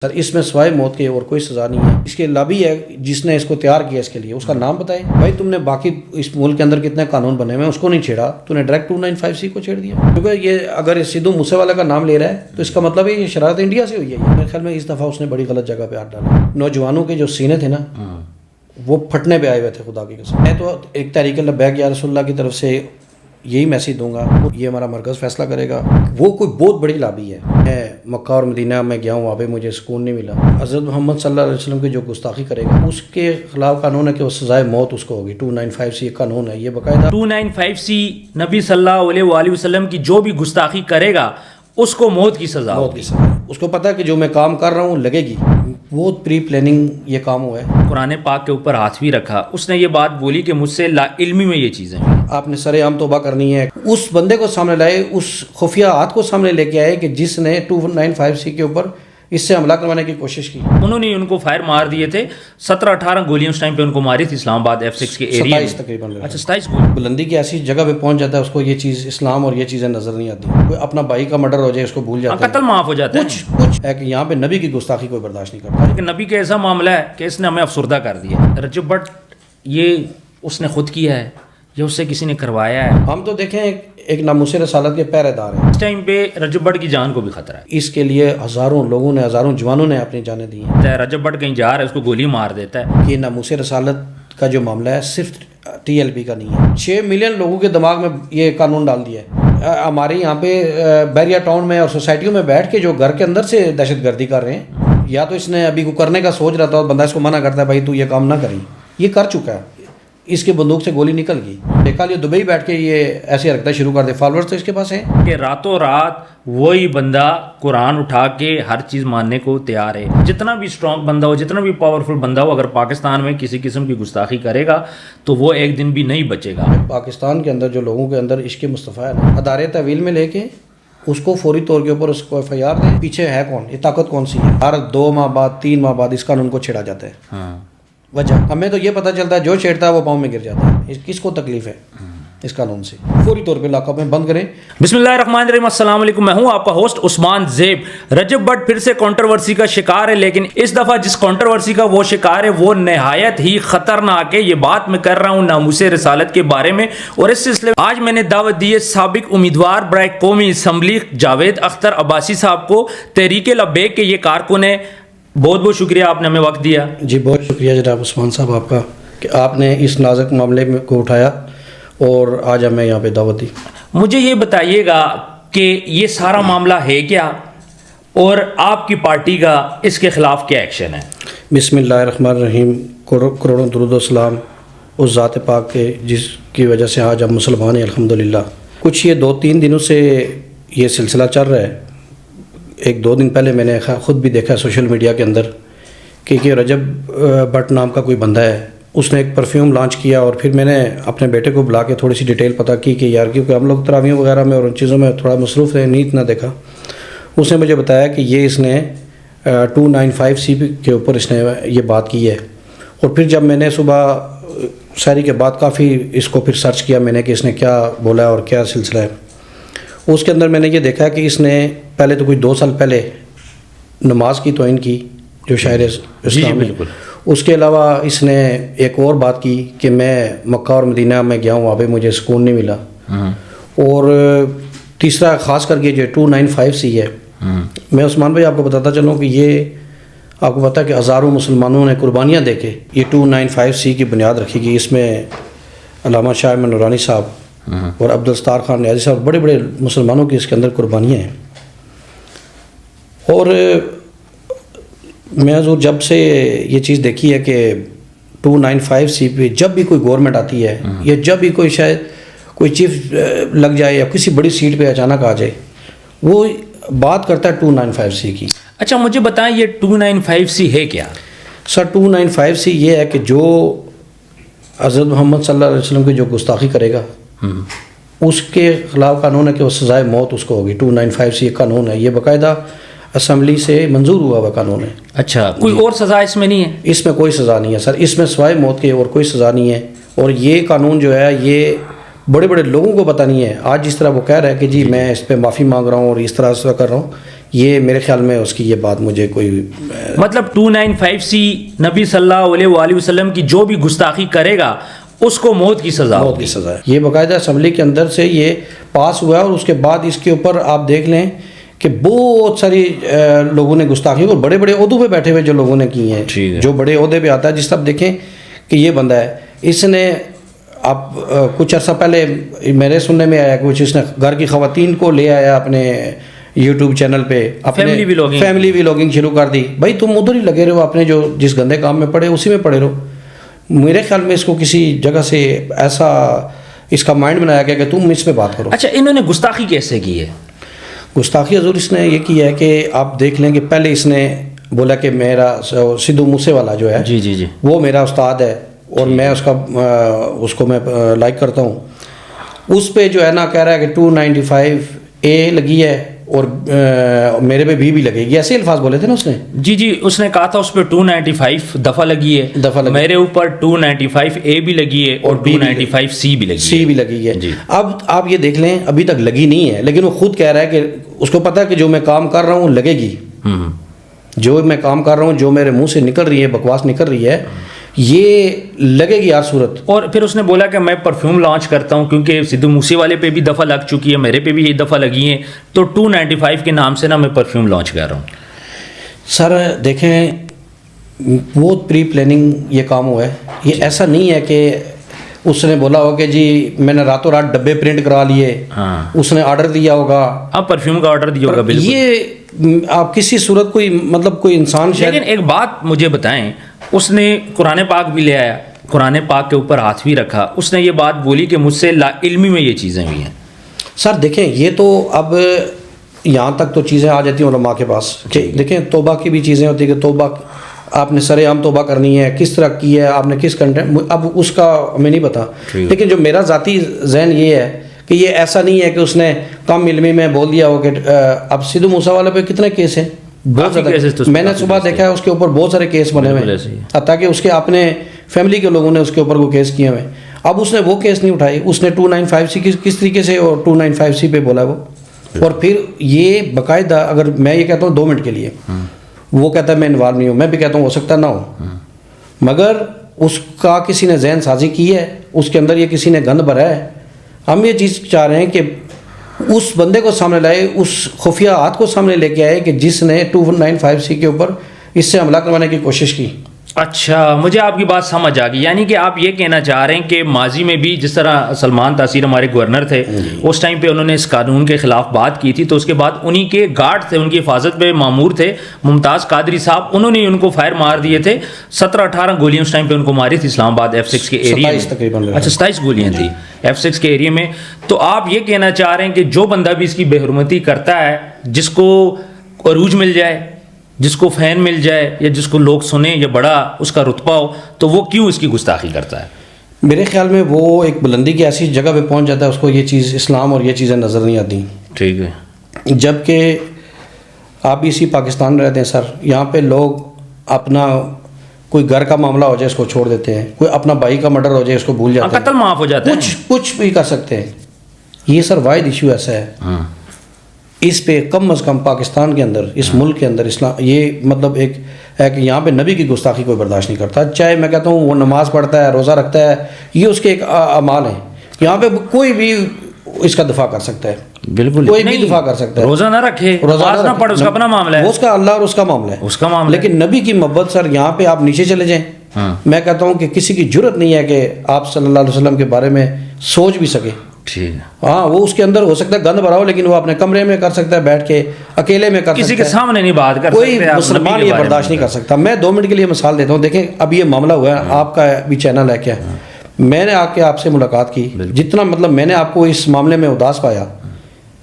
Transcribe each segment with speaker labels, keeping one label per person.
Speaker 1: سر اس میں سوائے موت کے اور کوئی سزا نہیں ہے. اس کے لابی ہے جس نے اس کو تیار کیا اس کے لیے، اس کا نام بتائیں. بھائی تم نے باقی اس ملک کے اندر کتنے قانون بنے ہوئے ہیں، اس کو نہیں چھیڑا، تو نے ڈائریکٹ 295C کو چھیڑ دیا. کیونکہ یہ اگر سدھو موسے والا کا نام لے رہا ہے تو اس کا مطلب ہے یہ شرارت انڈیا سے ہوئی ہے. میرے خیال میں اس دفعہ اس نے بڑی غلط جگہ پہ ہاتھ ڈالا. نوجوانوں کے جو سینے تھے نا وہ پھٹنے پہ آئے ہوئے تھے. خدا کی قسم میں تو ایک تحریک لبیک یا رسول اللہ کی طرف سے یہی میسیج دوں گا، یہ ہمارا مرکز فیصلہ کرے گا. وہ کوئی بہت بڑی لابی ہے. میں مکہ اور مدینہ میں گیا ہوں، وہاں پہ مجھے سکون نہیں ملا. حضرت محمد صلی اللہ علیہ وسلم کی جو گستاخی کرے گا اس کے خلاف قانون ہے کہ وہ سزائے موت اس کو ہوگی. 295C قانون ہے یہ باقاعدہ.
Speaker 2: 295C نبی صلی اللہ علیہ وآلہ وسلم کی جو بھی گستاخی کرے گا اس کو موت کی سزا ہوگی.
Speaker 1: اس کو پتہ ہے کہ جو میں کام کر رہا ہوں لگے گی. بہت پری پلاننگ یہ کام ہوا ہے.
Speaker 2: قرآن پاک کے اوپر ہاتھ بھی رکھا. اس نے یہ بات بولی کہ مجھ سے لا علمی میں یہ چیزیں
Speaker 1: آپ نے سر عام توبہ کرنی ہے. اس بندے کو سامنے لائے، اس خفیہ ہاتھ کو سامنے لے کے آئے کہ جس نے 295C کے اوپر اس سے حملہ کروانے کی کوشش کی.
Speaker 2: انہوں نے ان کو فائر مار دیے تھے. 17-18 گولیاں اس ٹائم پہ ان کو ماری تھی اسلام آباد F6 کے ایریا میں.
Speaker 1: 27 تقریباً.
Speaker 2: اچھا 27 گولی.
Speaker 1: بلندی کی ایسی جگہ پہ پہنچ جاتا ہے اس کو یہ چیز اسلام اور یہ چیزیں نظر نہیں آتی. کوئی اپنا بھائی کا مرڈر ہو جائے اس کو بھول جاتا ہے.
Speaker 2: قتل معاف ہو جاتا ہے.
Speaker 1: کچھ ہے کہ یہاں پہ نبی کی گستاخی کوئی برداشت نہیں کرتا.
Speaker 2: لیکن نبی کا ایسا معاملہ ہے کہ اس نے ہمیں افسردہ کر دیا. رجب بٹ یہ اس نے خود کیا ہے یا اس سے کسی نے کروایا ہے؟
Speaker 1: ہم تو دیکھیں ایک ناموس رسالت کے پہرے دار ہیں.
Speaker 2: اس ٹائم پہ رجب بٹ کی جان کو بھی خطرہ ہے.
Speaker 1: اس کے لیے ہزاروں لوگوں نے، ہزاروں جوانوں نے اپنی جانیں دی ہیں.
Speaker 2: رجب بٹ کہیں جا رہا ہے اس کو گولی مار دیتا ہے.
Speaker 1: یہ ناموس رسالت کا جو معاملہ ہے صرف TLP کا نہیں ہے. 6 ملین لوگوں کے دماغ میں یہ قانون ڈال دیا ہے. ہمارے یہاں پہ بیریا ٹاؤن میں اور سوسائٹیوں میں بیٹھ کے جو گھر کے اندر سے دہشت گردی کر رہے ہیں، یا تو اس نے ابھی کو کرنے کا سوچ رہا تھا اور بندہ اس کو منع کرتا ہے بھائی تو یہ کام نہ کریں، یہ کر چکا ہے. اس کے بندوق سے گولی نکل گئی. دیکھا یہ دبئی بیٹھ کے یہ ایسی حرکتیں شروع کر دے. فالوورز تو اس کے پاس ہیں
Speaker 2: کہ راتوں رات وہی بندہ قرآن اٹھا کے ہر چیز ماننے کو تیار ہے. جتنا بھی اسٹرانگ بندہ ہو، جتنا بھی پاورفل بندہ ہو، اگر پاکستان میں کسی قسم کی گستاخی کرے گا تو وہ ایک دن بھی نہیں بچے گا.
Speaker 1: پاکستان کے اندر جو لوگوں کے اندر عشق مصطفیٰ ہے، ادارے تحویل میں لے کے اس کو فوری طور کے اوپر اس کو FIR دیں. پیچھے ہے کون؟ یہ طاقت کون سی ہے؟ ہر 2 ماہ بعد 3 ماہ بعد اس قانون کو چھیڑا جاتا ہے. وجہ ہمیں تو یہ پتہ چلتا ہے جو چھیڑتا ہے وہ پاؤں میں گر جاتا ہے. کس کو تکلیف ہے اس قانون سے؟ فوری طور پہ لاک اپ میں بند کریں.
Speaker 2: بسم اللہ الرحمن الرحیم. السلام علیکم. میں ہوں آپ کا ہوسٹ عثمان زیب. رجب بٹ پھر سے کنٹروورسی کا شکار ہے، لیکن اس دفعہ جس کنٹروورسی کا وہ شکار ہے وہ نہایت ہی خطرناک ہے. یہ بات میں کر رہا ہوں ناموس رسالت کے بارے میں، اور اس سلسلے میں آج میں نے دعوت دی ہے سابق امیدوار برائے قومی اسمبلی جاوید اختر عباسی صاحب کو. تحریک لبیک کے یہ کارکن ہیں. بہت بہت شکریہ آپ نے ہمیں وقت دیا.
Speaker 1: جی بہت شکریہ جناب عثمان صاحب آپ کا کہ آپ نے اس نازک معاملے کو اٹھایا اور آج ہمیں یہاں پہ دعوت دی.
Speaker 2: مجھے یہ بتائیے گا کہ یہ سارا معاملہ ہے کیا اور آپ کی پارٹی کا اس کے خلاف کیا ایکشن ہے؟
Speaker 1: بسم اللہ الرحمن الرحیم. کروڑوں درود و سلام اس ذات پاک کے جس کی وجہ سے آج ہم مسلمان ہیں الحمدللہ. کچھ یہ 2-3 دنوں سے یہ سلسلہ چل رہا ہے. 1-2 دن پہلے میں نے خود بھی دیکھا سوشل میڈیا کے اندر کہ رجب بٹ نام کا کوئی بندہ ہے، اس نے ایک پرفیوم لانچ کیا. اور پھر میں نے اپنے بیٹے کو بلا کے تھوڑی سی ڈیٹیل پتہ کی کہ یار کیونکہ ہم لوگ تراویح وغیرہ میں اور ان چیزوں میں تھوڑا مصروف رہے، نیت نہ دیکھا. اس نے مجھے بتایا کہ یہ اس نے 295C کے اوپر اس نے یہ بات کی ہے. اور پھر جب میں نے صبح سحری کے بعد کافی اس کو پھر سرچ کیا میں نے کہ اس نے کیا بولا ہے اور کیا سلسلہ ہے. اس کے اندر میں نے یہ دیکھا کہ اس نے پہلے تو کوئی 2 سال پہلے نماز کی توہین کی جو شاعر اسلام ہے.
Speaker 2: بالکل.
Speaker 1: اس کے علاوہ اس نے ایک اور بات کی کہ میں مکہ اور مدینہ میں گیا ہوں، وہاں پہ مجھے سکون نہیں ملا. اور تیسرا خاص کر کے جو 295C ہے، میں عثمان بھائی آپ کو بتاتا چلوں کہ یہ آپ کو پتا کہ ہزاروں مسلمانوں نے قربانیاں دے کے یہ 295C کی بنیاد رکھی گئی. اس میں علامہ شاہ احمد نورانی صاحب اور عبدالستار خان نیازی صاحب، بڑے بڑے مسلمانوں کی اس کے اندر قربانیاں ہیں. اور میں حضور جب سے یہ چیز دیکھی ہے کہ 295C پہ جب بھی کوئی گورنمنٹ آتی ہے یا جب بھی کوئی شاید کوئی چیف لگ جائے یا کسی بڑی سیٹ پہ اچانک آ جائے، وہ بات کرتا ہے 295C کی.
Speaker 2: اچھا مجھے بتائیں یہ 295C ہے کیا؟
Speaker 1: سر 295C یہ ہے کہ جو حضرت محمد صلی اللہ علیہ وسلم کی جو گستاخی کرے گا اس کے خلاف قانون ہے کہ وہ سزائے موت اس کو ہوگی. 295C قانون ہے، یہ باقاعدہ اسمبلی سے منظور ہوا ہوا قانون ہے.
Speaker 2: اچھا کوئی اور سزا اس میں نہیں ہے؟
Speaker 1: اس میں کوئی سزا نہیں ہے سر. اس میں سوائے موت کے اور کوئی سزا نہیں ہے. اور یہ قانون جو ہے یہ بڑے بڑے لوگوں کو پتہ نہیں ہے. آج جس طرح وہ کہہ رہا ہے کہ جی میں اس پہ معافی مانگ رہا ہوں اور اس طرح کر رہا ہوں، یہ میرے خیال میں اس کی یہ بات مجھے کوئی
Speaker 2: مطلب 295C نبی صلی اللہ علیہ وآلہ وسلم کی جو بھی گستاخی کرے گا اس کو موت کی سزا
Speaker 1: موت کی سزا ہے. یہ باقاعدہ اسمبلی کے اندر سے یہ پاس ہوا ہے اور اس کے بعد اس کے اوپر آپ دیکھ لیں کہ بہت ساری لوگوں نے گستاخی اور بڑے بڑے عہدوں پہ بیٹھے ہوئے جو لوگوں نے کی ہیں, جو بڑے عہدے پہ آتا ہے, جس طرح دیکھیں کہ یہ بندہ ہے, اس نے آپ کچھ عرصہ پہلے میرے سننے میں آیا کچھ, اس نے گھر کی خواتین کو لے آیا اپنے یوٹیوب چینل پہ, اپنے فیملی ولاگنگ شروع کر دی. بھائی تم ادھر ہی لگے رہو, اپنے جو جس گندے کام میں پڑے اسی میں پڑے رہو. میرے خیال میں اس کو کسی جگہ سے ایسا اس کا مائنڈ بنایا گیا کہ تم اس پہ بات کرو.
Speaker 2: اچھا, انہوں نے گستاخی کیسے کی ہے؟
Speaker 1: گستاخی حضور اس نے یہ کی ہے کہ آپ دیکھ لیں کہ پہلے اس نے بولا کہ میرا سدھو موسے والا جو ہے
Speaker 2: جی
Speaker 1: وہ میرا استاد ہے اور میں اس کو میں لائک کرتا ہوں. اس پہ جو ہے نا کہہ رہا ہے کہ 295A لگی ہے اور میرے پہ بھی لگے گی, ایسے الفاظ بولے تھے نا اس نے.
Speaker 2: جی اس نے کہا تھا اس پہ 295 دفعہ لگی ہے, میرے اوپر 295A بھی لگی ہے اور 295C بھی لگی ہے.
Speaker 1: اب آپ یہ دیکھ لیں ابھی تک لگی نہیں ہے, لیکن وہ خود کہہ رہا ہے کہ اس کو پتا ہے کہ جو میں کام کر رہا ہوں لگے گی, جو میں کام کر رہا ہوں, جو میرے منہ سے نکل رہی ہے, بکواس نکل رہی ہے, یہ لگے گی ہر صورت.
Speaker 2: اور پھر اس نے بولا کہ میں پرفیوم لانچ کرتا ہوں کیونکہ سدھو موسے والے پہ بھی دفعہ لگ چکی ہے, میرے پہ بھی یہ دفعہ لگی ہیں, تو 295 کے نام سے نا میں پرفیوم لانچ کر رہا ہوں.
Speaker 1: سر دیکھیں بہت پری پلاننگ یہ کام ہوا ہے. یہ ایسا نہیں ہے کہ اس نے بولا ہو کہ جی میں نے راتوں رات ڈبے پرنٹ کرا لیے, اس نے آرڈر دیا ہوگا,
Speaker 2: اب پرفیوم کا آرڈر دیا ہوگا. بالکل,
Speaker 1: یہ آپ کسی صورت کوئی مطلب کوئی انسان شاید.
Speaker 2: لیکن ایک بات مجھے بتائیں, اس نے قرآن پاک بھی لے آیا, قرآن پاک کے اوپر ہاتھ بھی رکھا, اس نے یہ بات بولی کہ مجھ سے لا علمی میں یہ چیزیں ہوئی ہیں.
Speaker 1: سر دیکھیں یہ تو اب یہاں تک تو چیزیں آ جاتی ہیں علماء کے پاس کہ دیکھیں توبہ کی بھی چیزیں ہوتی ہیں کہ توبہ آپ نے سر عام توبہ کرنی ہے, کس طرح کی ہے, آپ نے کس کنٹینٹ, اب اس کا ہمیں نہیں پتا. لیکن جو میرا ذاتی ذہن یہ ہے کہ یہ ایسا نہیں ہے کہ اس نے کم علمی میں بول دیا ہو کہ اب سدھو موسیٰ والے پہ کتنے کیس ہیں, بہت زیادہ. میں نے صبح دیکھا ہے اس کے اوپر بہت سارے کیس بنے ہوئے ہیں, حتیٰ کہ اس کے اپنے فیملی کے لوگوں نے اس کے اوپر وہ کیس کیے ہوئے. اب اس نے وہ کیس نہیں اٹھائی, اس نے 295C کس طریقے سے اور 295C پہ بولا وہ, اور پھر یہ باقاعدہ اگر میں یہ کہتا ہوں 2 منٹ کے لیے, وہ کہتا ہے میں انوالو نہیں ہوں, میں بھی کہتا ہوں ہو سکتا نہ ہو, مگر اس کا کسی نے ذہن سازی کی ہے, اس کے اندر یہ کسی نے گند بھرا ہے. ہم یہ چیز چاہ رہے ہیں کہ اس بندے کو سامنے لائے, اس خفیہ ہاتھ کو سامنے لے کے آئے کہ جس نے 295C کے اوپر اس سے حملہ کروانے کی کوشش کی.
Speaker 2: اچھا, مجھے آپ کی بات سمجھ آ گئی. یعنی کہ آپ یہ کہنا چاہ رہے ہیں کہ ماضی میں بھی جس طرح سلمان تاثیر ہمارے گورنر تھے, اس ٹائم پہ انہوں نے اس قانون کے خلاف بات کی تھی, تو اس کے بعد انہی کے گارڈ تھے, ان کی حفاظت پہ مامور تھے ممتاز قادری صاحب, انہوں نے ان کو فائر مار دیے تھے. 17-18 گولیاں اس ٹائم پہ ان کو ماری تھی اسلام آباد F6 کے ایریا میں. اچھا 27 گولیاں تھی F6 کے ایریا میں. تو آپ یہ کہنا چاہ رہے ہیں کہ جو بندہ بھی اس کی بے حرمتی کرتا ہے, جس کو عروج مل جائے, جس کو فین مل جائے, یا جس کو لوگ سنیں یا بڑا اس کا رتبہ ہو, تو وہ کیوں اس کی گستاخی کرتا ہے؟
Speaker 1: میرے خیال میں وہ ایک بلندی کی ایسی جگہ پہ پہنچ جاتا ہے, اس کو یہ چیز اسلام اور یہ چیزیں نظر نہیں آتی.
Speaker 2: ٹھیک ہے,
Speaker 1: جبکہ آپ بھی اسی پاکستان میں رہتے ہیں سر, یہاں پہ لوگ اپنا کوئی گھر کا معاملہ ہو جائے اس کو چھوڑ دیتے ہیں, کوئی اپنا بھائی کا مرڈر ہو جائے اس کو بھول جاتے ہیں,
Speaker 2: قتل معاف ہو جاتا ہے,
Speaker 1: کچھ بھی کر سکتے ہیں. یہ سر واحد ایشو ایسا ہے, اس پہ کم از کم پاکستان کے اندر, اس ملک کے اندر اسلام یہ مطلب ایک ہے کہ یہاں پہ نبی کی گستاخی کوئی برداشت نہیں کرتا, چاہے میں کہتا ہوں وہ نماز پڑھتا ہے, روزہ رکھتا ہے, یہ اس کے ایک اعمال ہیں. یہاں پہ کوئی بھی اس کا دفاع کر سکتا ہے,
Speaker 2: بالکل
Speaker 1: کوئی بھی دفاع کر سکتا ہے.
Speaker 2: روزہ نہ رکھے, نماز نہ پڑھے, اس کا اپنا معاملہ ہے,
Speaker 1: اس کا اللہ اور اس کا معاملہ ہے,
Speaker 2: اس کا معاملہ.
Speaker 1: لیکن نبی کی محبت سر یہاں پہ آپ نیچے چلے جائیں, میں کہتا ہوں کہ کسی کی جرت نہیں ہے کہ آپ صلی اللہ علیہ وسلم کے بارے میں سوچ بھی سکے. ہاں وہ اس کے اندر ہو سکتا ہے گند بھرا ہو, لیکن وہ اپنے کمرے میں کر سکتا ہے, بیٹھ کے اکیلے میں کر سکتا ہے,
Speaker 2: کسی کے سامنے نہیں بات کر سکتا,
Speaker 1: کوئی مسلمان یہ برداشت نہیں کر سکتا. میں 2 منٹ کے لیے مثال دیتا ہوں. دیکھیں اب یہ معاملہ ہوا ہے, آپ کا بھی چینل ہے کیا, میں نے آ کے آپ سے ملاقات کی, جتنا مطلب میں نے آپ کو اس معاملے میں اداس پایا,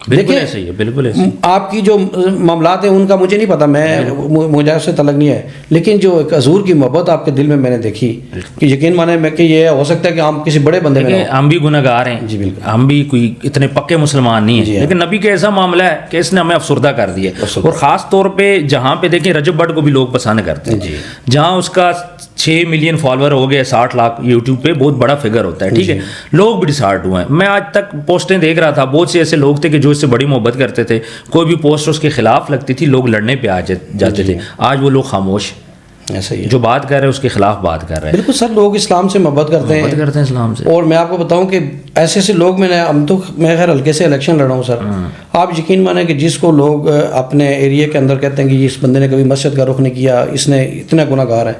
Speaker 2: بالکل ایسے ہی ہے, بالکل ایسے.
Speaker 1: آپ کی جو معاملات ہیں ان کا مجھے نہیں پتا, مجھے اس سے تعلق نہیں ہے, لیکن جو ایک حضور کی محبت آپ کے دل میں نے دیکھی, کہ یقین مانے میں کہ یہ ہو سکتا ہے کہ ہم کسی بڑے بندے میں,
Speaker 2: ہم بھی گناہ گار ہیں
Speaker 1: جی بالکل,
Speaker 2: ہم بھی کوئی اتنے پکے مسلمان نہیں ہیں, لیکن نبی کا ایسا معاملہ ہے کہ اس نے ہمیں افسردہ کر دیا. اور خاص طور پہ جہاں پہ دیکھیں رجب بٹ کو بھی لوگ پسند کرتے ہیں, جہاں اس کا 6 ملین فالوور ہو گئے, 60 لاکھ یوٹیوب پہ, بہت بڑا فگر ہوتا ہے. ٹھیک ہے, لوگ بھی ڈسہارٹ ہوئے ہیں. میں آج تک پوسٹیں دیکھ رہا تھا, بہت سے ایسے لوگ تھے کہ جو اس سے بڑی محبت کرتے تھے. کوئی بھی پوسٹ اس کے خلاف لگتی تھی لوگ لڑنے پہ آ جاتے تھے. آج وہ لوگ خاموش,
Speaker 1: ایسا ہی ہے.
Speaker 2: جو بات کر رہے ہیں اس کے خلاف بات کر رہے ہیں.
Speaker 1: بالکل سر, لوگ اسلام سے محبت کرتے ہیں
Speaker 2: اسلام سے.
Speaker 1: اور میں آپ کو بتاؤں کہ ایسے ایسے لوگ, میں خیر ہلکے سے الیکشن لڑا ہوں سر, آپ یقین مانیں کہ جس کو لوگ اپنے ایریا کے اندر کہتے ہیں کہ اس بندے نے کبھی مسجد کا رخ نہیں کیا, اس نے اتنا گناہ گار ہے,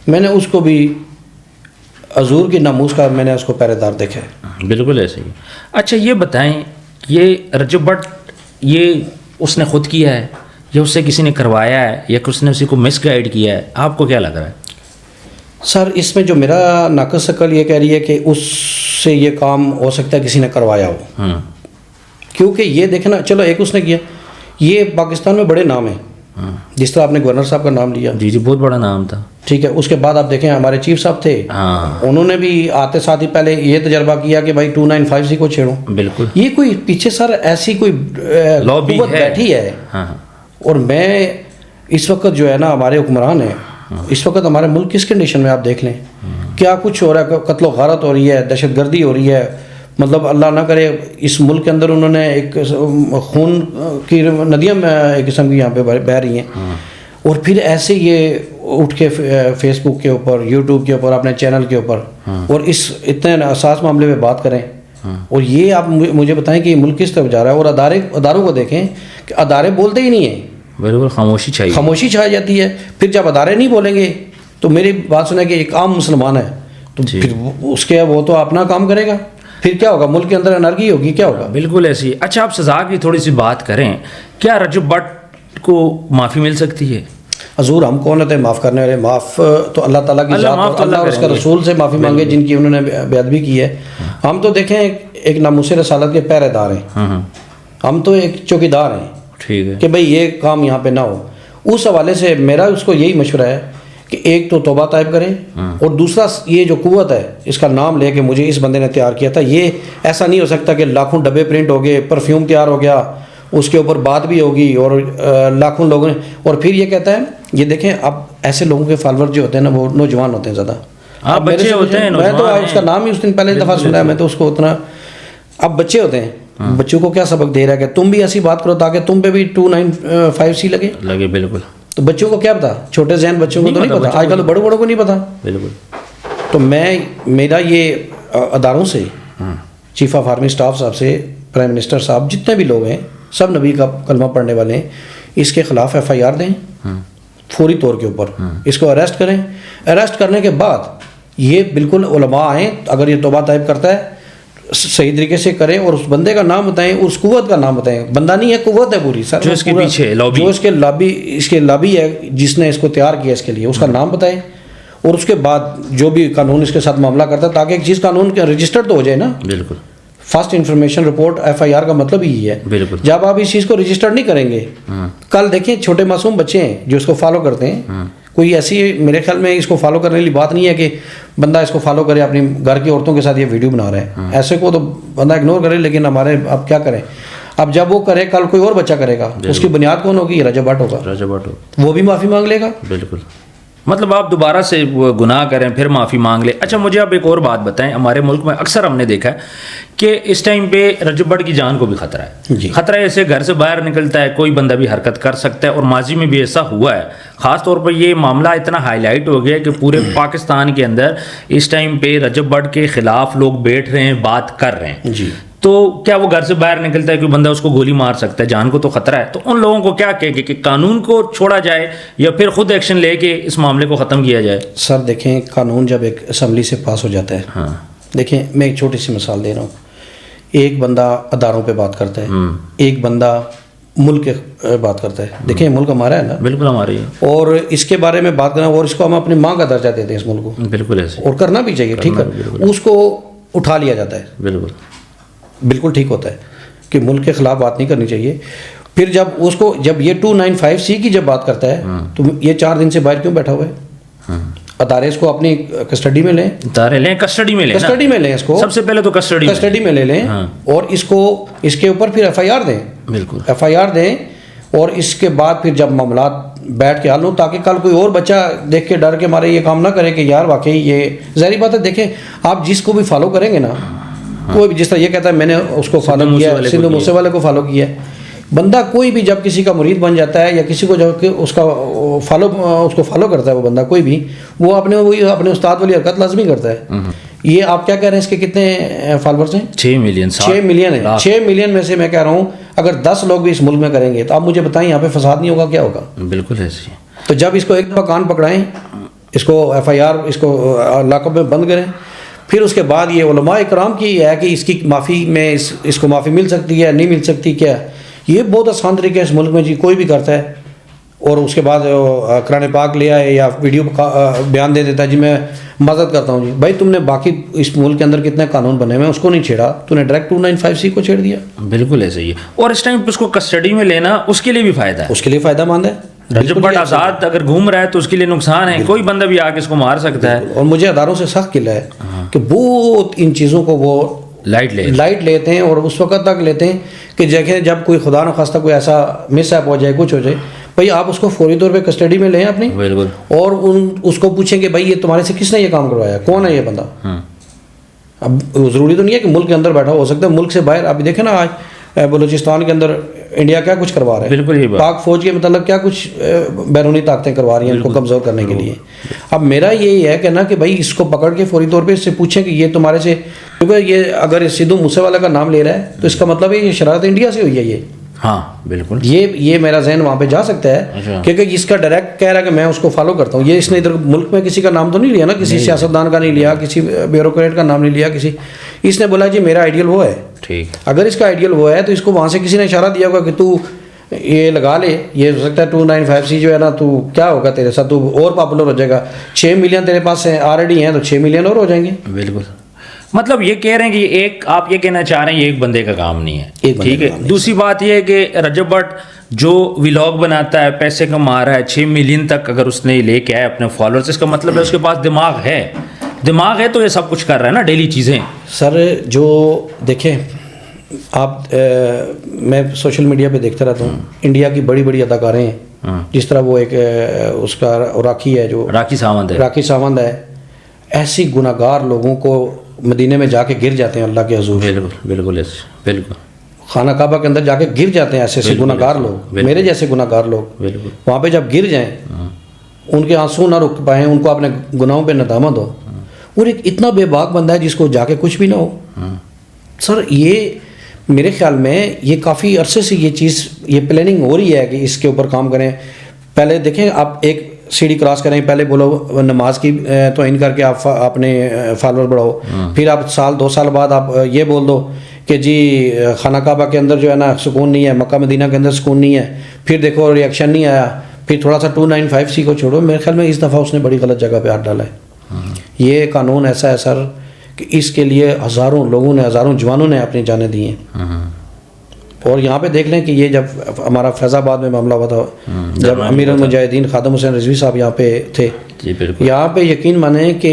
Speaker 1: میں نے اس کو بھی حضور کی ناموس کا میں نے اس کو پہرے دار دیکھا ہے.
Speaker 2: بالکل ایسے ہی. اچھا یہ بتائیں, یہ رجب بٹ یہ اس نے خود کیا ہے یا اس سے کسی نے کروایا ہے یا کسی نے اسی کو مس گائیڈ کیا ہے؟ آپ کو کیا لگ رہا ہے؟
Speaker 1: سر اس میں جو میرا ناقص عقل یہ کہہ رہی ہے کہ اس سے یہ کام ہو سکتا ہے کسی نے کروایا ہو, کیونکہ یہ دیکھنا, چلو ایک اس نے کیا, یہ پاکستان میں بڑے نام ہیں, جس طرح آپ نے گورنر صاحب کا نام لیا,
Speaker 2: جی جی بہت بڑا نام تھا,
Speaker 1: ٹھیک ہے. اس کے بعد آپ دیکھیں ہمارے چیف صاحب تھے, انہوں نے بھی آتے ساتھ ہی پہلے یہ تجربہ کیا کہ بھائی 295C کو چھیڑوں.
Speaker 2: بالکل.
Speaker 1: یہ کوئی پیچھے سر ایسی کوئی قوت بیٹھی ہے, اور میں اس وقت جو ہے نا ہمارے حکمران ہیں, اس وقت ہمارے ملک کس کنڈیشن میں آپ دیکھ لیں کیا کچھ ہو رہا ہے, قتل و غارت ہو رہی ہے, دہشت گردی ہو رہی ہے, مطلب اللہ نہ کرے اس ملک کے اندر انہوں نے ایک خون کی ندیاں ایک قسم کی یہاں پہ بہہ رہی ہیں, اور پھر ایسے یہ اٹھ کے فیس بک کے اوپر, یوٹیوب کے اوپر, اپنے چینل کے اوپر, اور اس اتنے حساس معاملے میں بات کریں. اور یہ آپ مجھے بتائیں کہ یہ ملک کس طرف جا رہا ہے, اور اداروں کو دیکھیں کہ ادارے بولتے ہی نہیں ہیں,
Speaker 2: بالکل خاموشی
Speaker 1: چھائی جاتی ہے. پھر جب ادارے نہیں بولیں گے تو میری بات سنیں کہ ایک عام مسلمان ہے تو پھر اس کے وہ تو اپنا کام کرے گا, پھر کیا ہوگا, ملک کے اندر انرگی ہوگی, کیا ہوگا.
Speaker 2: بالکل ایسی. اچھا آپ سزا کی تھوڑی سی بات کریں, کیا رجب بٹ کو معافی مل سکتی ہے؟
Speaker 1: حضور ہم کون ہوتے ہیں معاف کرنے والے؟ معاف تو اللہ تعالیٰ کی ذات, اللہ اور اس کا رسول سے معافی مانگے جن کی انہوں نے بے ادبی کی ہے. ہم تو دیکھیں ایک ناموس رسالت کے پہرے دار ہیں, ہم تو ایک چوکیدار ہیں,
Speaker 2: ٹھیک ہے,
Speaker 1: کہ بھئی یہ کام یہاں پہ نہ ہو. اس حوالے سے میرا اس کو یہی مشورہ ہے کہ ایک تو توبہ طائب کریں, اور دوسرا یہ جو قوت ہے اس کا نام لے کہ مجھے اس بندے نے تیار کیا تھا. یہ ایسا نہیں ہو سکتا کہ لاکھوں ڈبے پرنٹ ہو گئے, پرفیوم تیار ہو گیا, اس کے اوپر بات بھی ہوگی اور لاکھوں لوگوں نے, اور پھر یہ کہتا ہے, یہ دیکھیں اب ایسے لوگوں کے فالوور جو ہوتے ہیں نا وہ نوجوان ہوتے ہیں زیادہ,
Speaker 2: بچے ہوتے ہیں.
Speaker 1: میں تو اس کا نام ہی اس دن پہلے دفعہ سنا ہے, میں تو اس کو اتنا, اب بچے ہوتے ہیں, بچوں کو کیا سبق دے رہا ہے کہ تم بھی ایسی بات کرو تاکہ تم پہ بھی 295C لگے. بالکل. تو بچوں کو کیا پتا, چھوٹے ذہن بچوں کو تو نہیں پتا, آج کل تو بڑوں کو نہیں پتا. بالکل. تو میرا یہ اداروں سے, چیف آف آرمی اسٹاف صاحب سے, پرائم منسٹر صاحب, جتنے بھی لوگ ہیں سب نبی کا کلمہ پڑھنے والے ہیں, اس کے خلاف FIR دیں فوری طور کے اوپر, اس کو اریسٹ کریں. اریسٹ کرنے کے بعد یہ بالکل علماء آئیں, اگر یہ توبہ طائب کرتا ہے صحیح طریقے سے کریں, اور اس بندے کا نام بتائیں, اس قوت کا نام بتائیں. بندہ نہیں ہے, قوت ہے پوری سر,
Speaker 2: جو اس کے پیچھے لابی,
Speaker 1: جو اس کے لابی ہے جس نے اس کو تیار کیا اس کے لیے, اس کا نام بتائیں. اور اس کے بعد جو بھی قانون اس کے ساتھ معاملہ کرتا ہے تاکہ ایک چیز قانون کے رجسٹرڈ تو ہو جائے نا. بالکل. فرسٹ انفارمیشن رپورٹ FIR کا مطلب یہی ہے. بالکل. جب آپ اس چیز کو رجسٹرڈ نہیں کریں گے, کل دیکھیں چھوٹے معصوم بچے ہیں جو اس کو فالو کرتے ہیں, کوئی ایسی میرے خیال میں اس کو فالو کرنے والی بات نہیں ہے کہ بندہ اس کو فالو کرے, اپنی گھر کی عورتوں کے ساتھ یہ ویڈیو بنا رہا ہے, ایسے کو تو بندہ اگنور کرے. لیکن ہمارے اب کیا کریں, اب جب وہ کرے کل کوئی اور بچہ کرے گا, اس کی بنیاد کون ہوگی؟ رجب بٹ ہوگا, وہ بھی معافی مانگ لے گا. بالکل.
Speaker 2: مطلب آپ دوبارہ سے گناہ کریں پھر معافی مانگ لیں. اچھا مجھے آپ ایک اور بات بتائیں, ہمارے ملک میں اکثر ہم نے دیکھا ہے کہ اس ٹائم پہ رجب بٹ کی جان کو بھی خطرہ ہے. خطرہ ایسے گھر سے باہر نکلتا ہے, کوئی بندہ بھی حرکت کر سکتا ہے, اور ماضی میں بھی ایسا ہوا ہے. خاص طور پر یہ معاملہ اتنا ہائی لائٹ ہو گیا کہ پورے پاکستان کے اندر اس ٹائم پہ رجب بٹ کے خلاف لوگ بیٹھ رہے ہیں, بات کر رہے ہیں. تو کیا وہ گھر سے باہر نکلتا ہے, کوئی بندہ اس کو گولی مار سکتا ہے, جان کو تو خطرہ ہے. تو ان لوگوں کو کیا کہے کہ قانون کو چھوڑا جائے یا پھر خود ایکشن لے کے اس معاملے کو ختم کیا جائے؟
Speaker 1: سر دیکھیں, قانون جب ایک اسمبلی سے پاس ہو جاتا ہے, دیکھیں میں ایک چھوٹی سی مثال دے رہا ہوں. ایک بندہ اداروں پہ بات کرتا ہے, ایک بندہ ملک کے بات کرتا ہے. دیکھیں ملک ہمارا ہے نا, بالکل ہماری ہے, اور اس کے بارے میں بات کرنا, اور اس کو ہم اپنی ماں کا درجہ دیتے ہیں اس ملک کو. بالکل ایسے, اور کرنا بھی چاہیے, ٹھیک ہے, اس کو اٹھا لیا جاتا ہے. بالکل ٹھیک ہوتا ہے کہ ملک کے خلاف بات نہیں کرنی چاہیے. پھر جب یہ 295C کی جب بات کرتا ہے تو یہ 4 دن سے باہر کیوں بیٹھا ہوا ہے؟ ادارے اس کو اپنی کسٹڈی میں لیں, کسٹڈی میں لیں, اس کو سب سے پہلے تو کسٹڈی میں لے لیں, اور اس کے اوپر پھر FIR دیں. بالکل FIR دیں, اور اس کے بعد پھر جب معاملات بیٹھ کے حل ہوں, تاکہ کل کوئی اور بچہ دیکھ کے ڈر کے مارے یہ کام نہ کرے کہ یار واقعی یہ ظاہری بات ہے. دیکھیں آپ جس کو بھی فالو کریں گے نا, کوئی بھی جس طرح یہ کہتا ہے میں نے اس کو فالو کیا ہے, سندھو موسے والے کو فالو کیا ہے, بندہ کوئی بھی جب کسی کا مرید بن جاتا ہے یا کسی کو جب اس کو فالو کرتا ہے وہ بندہ کوئی بھی, وہ اپنے استاد والی حرکت لازمی کرتا ہے. یہ آپ کیا کہہ رہے ہیں اس کے کتنے فالوورز ہیں؟ 6 ملین. 6 ملین ہیں. 6 ملین میں سے میں کہہ رہا ہوں اگر 10 لوگ بھی اس ملک میں کریں گے تو آپ مجھے بتائیں یہاں پہ فساد نہیں ہوگا, کیا ہوگا؟
Speaker 2: بالکل ایسے.
Speaker 1: تو جب اس کو ایک دفعہ کان پکڑائیں, اس کو FIR اس کو لاک اپ میں بند کریں, پھر اس کے بعد یہ علماء اکرام کی ہے کہ اس کی معافی میں اس کو معافی مل سکتی ہے نہیں مل سکتی, کیا یہ بہت آسان طریقہ ہے اس ملک میں جی, کوئی بھی کرتا ہے اور اس کے بعد قرآن پاک لے آئے یا ویڈیو بیان دے دیتا ہے جی میں مدد کرتا ہوں. جی بھائی تم نے باقی اس ملک کے اندر کتنے قانون بنے ہوئے ہیں, اس کو نہیں چھیڑا, تو نے ڈائریکٹ 295C کو چھیڑ دیا.
Speaker 2: بالکل ایسے ہی ہے. اور اس ٹائم اس کو کسٹڈی میں لینا اس کے لیے بھی فائدہ ہے,
Speaker 1: اس کے لیے فائدہ مند ہے.
Speaker 2: رجب بٹ آزاد اگر گھوم رہا ہے تو اس کے لیے نقصان ہے, کوئی بندہ بھی آ کے اس کو مار سکتا ہے.
Speaker 1: اور مجھے اداروں سے سخت قلع ہے کہ بہت ان چیزوں کو وہ لائٹ لیتے ہیں اور اس وقت تک لیتے ہیں کہ دیکھیں جب کوئی خدا نخواستہ کوئی ایسا مس ایپ ہو جائے, کچھ ہو جائے, بھائی آپ اس کو فوری طور پہ کسٹڈی میں لیں اپنی, اور اس کو پوچھیں کہ بھائی یہ تمہارے سے کس نے یہ کام کروایا, کون ہے یہ بندہ. اب ضروری تو نہیں ہے کہ ملک کے اندر بیٹھا ہو سکتا ہے ملک سے باہر. آپ دیکھیں نا آج بلوچستان کے اندر انڈیا کیا کچھ کروا رہا ہے, بالکل پاک فوج کے متعلق کیا کچھ بیرونی طاقتیں کروا رہی ہیں ان کو کمزور کرنے کے لیے. اب میرا یہی ہے کہ نا کہ بھائی اس کو پکڑ کے فوری طور پہ اس سے پوچھیں کہ یہ تمہارے سے, کیونکہ یہ اگر سدھو موسے والا کا نام لے رہا ہے تو اس کا مطلب ہے یہ شرارت انڈیا سے ہوئی ہے. یہ
Speaker 2: ہاں بالکل, یہ
Speaker 1: میرا ذہن وہاں پہ جا سکتا ہے کیونکہ اس کا ڈائریکٹ کہہ رہا ہے کہ میں اس کو فالو کرتا ہوں. یہ اس نے ادھر ملک میں کسی کا نام تو نہیں لیا نا, کسی سیاستدان کا نہیں لیا, کسی بیوروکریٹ کا نام نہیں لیا, اس نے بولا جی میرا آئیڈیل وہ ہے. ٹھیک, اگر اس کا آئیڈیل وہ ہے تو اس کو وہاں سے کسی نے اشارہ دیا ہوگا کہ تو یہ لگا لے, یہ ہو سکتا ہے 295C جو ہے نا, تو کیا ہوگا تیرے ساتھ, تو اور پاپولر ہو جائے گا. 6 ملین تیرے پاس آلریڈی ہیں تو 6 ملین اور ہو جائیں گے. بالکل,
Speaker 2: مطلب یہ کہہ رہے ہیں کہ ایک آپ یہ کہنا چاہ رہے ہیں یہ ایک بندے کا کام نہیں ہے. ٹھیک ہے. دوسری بات یہ ہے کہ رجب بٹ جو ولاگ بناتا ہے, پیسے کما رہا ہے, 6 ملین تک اگر اس نے لے کے آئے اپنے فالوورز, اس کا مطلب ہے اس کے پاس دماغ ہے تو یہ سب کچھ کر رہا ہے نا ڈیلی چیزیں.
Speaker 1: سر جو دیکھیں آپ, میں سوشل میڈیا پہ دیکھتا رہتا ہوں, انڈیا کی بڑی بڑی اداکاریں ہیں, جس طرح وہ ایک اس کا راکھی ہے جو راکھی ساوند ہے, ایسی گناہ گار لوگوں کو مدینے میں جا کے گر جاتے ہیں اللہ کے حضور. بالکل خانہ کعبہ کے اندر جا کے گر جاتے ہیں ایسے گناہ گار لوگ, میرے جیسے گناہ گار لوگ. وہاں پہ جب گر جائیں ان کے آنسو نہ رک پائیں, ان کو اپنے گناہوں پہ ندامت ہو, اور ایک اتنا بے باک بندہ ہے جس کو جا کے کچھ بھی نہ ہو. سر یہ میرے خیال میں یہ کافی عرصے سے یہ چیز یہ پلاننگ ہو رہی ہے کہ اس کے اوپر کام کریں. پہلے دیکھیں آپ ایک سیڑھی کراس کریں, پہلے بولو نماز کی توہین کر کے آپ اپنے فالوور بڑھاؤ, پھر آپ 2 سال بعد آپ یہ بول دو کہ جی خانہ کعبہ کے اندر جو ہے نا سکون نہیں ہے, مکہ مدینہ کے اندر سکون نہیں ہے, پھر دیکھو ریئیکشن نہیں آیا, پھر تھوڑا سا 295C کو چھوڑو. میرے خیال میں اس دفعہ اس نے بڑی غلط جگہ پہ ہاتھ ڈالا ہے. یہ قانون ایسا ہے سر کہ اس کے لیے ہزاروں لوگوں نے, ہزاروں جوانوں نے اپنی جانیں دی ہیں. اور یہاں پہ دیکھ لیں کہ یہ جب ہمارا فیض آباد میں معاملہ ہوا تھا, جب امیر المجاہدین خادم حسین رضوی صاحب یہاں پہ تھے, یہاں پہ یقین مانیں کہ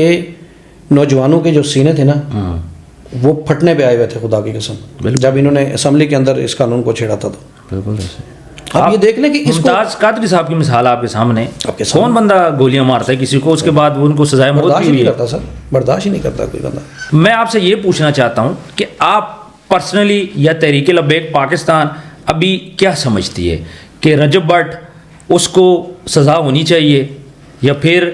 Speaker 1: نوجوانوں کے جو سینے تھے نا وہ پھٹنے پہ آئے ہوئے تھے, خدا کی قسم, جب انہوں نے اسمبلی کے اندر اس قانون کو چھیڑا تھا. تو آپ یہ دیکھ لیں کہ
Speaker 2: ممتاز قادری صاحب کی مثال آپ کے سامنے, کون بندہ گولیاں مارتا ہے کسی کو, اس کے بعد ان کو سزائے موت
Speaker 1: برداشت نہیں کرتا. سر برداشت ہی نہیں کرتا کوئی بندہ.
Speaker 2: میں آپ سے یہ پوچھنا چاہتا ہوں کہ آپ پرسنلی یا تحریک لبیک پاکستان ابھی کیا سمجھتی ہے کہ رجب بٹ اس کو سزا ہونی چاہیے یا پھر